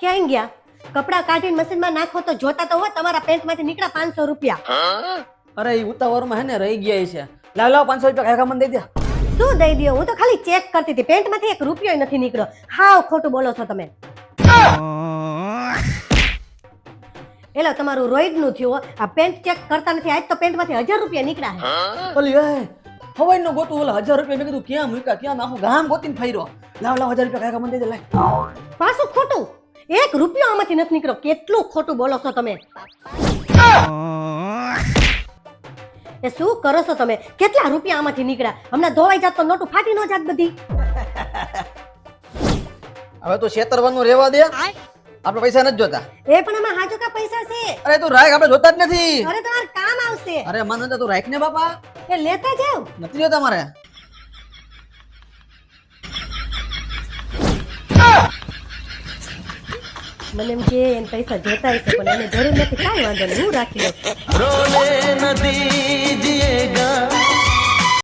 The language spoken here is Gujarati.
ક્યાં ગયા? કપડા કાઢીને મશીનમાં નાખો તો જોતા તો હો તમારા પેન્ટમાંથી નીકળ્યા 500 રૂપિયા. અરે એ ઉતાવળમાં હે ને રહી ગયા છે. લાવ લાવ 500 રૂપિયા કાકા મને દઈ દે. શું દઈ દો? હું તો ખાલી ચેક કરતી હતી, પેન્ટમાંથી 1 રૂપિયો નથી નીકળ્યો. હાવ ખોટું બોલો છો તમે. એલો તમારું રોઈડનું થયું. આ પેન્ટ ચેક કરતા નથી, આજ તો પેન્ટમાંથી 1000 રૂપિયા નીકળ્યા છે. ઓલી એ હવાઈ નો ગોતું ઓલા 1000 રૂપિયા મેં કીધું ક્યાં મૂક્યા ક્યાં આખું ગામ ગોતીને ફર્યો. લાવ લાવ 1000 રૂપિયા કાકા મને દઈ દે. લાવ પાછું ખોટું 1 રૂપિયો આમાંથી નથી નીકળ્યો. કેટલું ખોટું બોલો છો તમે. એ શું કરો છો તમે? કેટલા રૂપિયા આમાંથી નીકળ્યા? હમણાં ધોવાઈ જાત તો નોટું ફાટી ન જાત બધી. હવે તું છેતરવાનું રહેવા દે. આપણે પૈસા નથી જોતા. એ પણ આમાં હાજુ કા પૈસા છે? અરે તું રાખ, આપણે જોતા જ નથી. અરે તમારે કામ આવશે. અરે મને તો તું રાખ ને બાપા. એ લેતા જાવ. નથી જોતા મારે. મને એમ કે એને પૈસા જોતા હશે પણ એને જરૂર નથી. કાંઈ વાંધો નહીં, હું રાખી લઉં.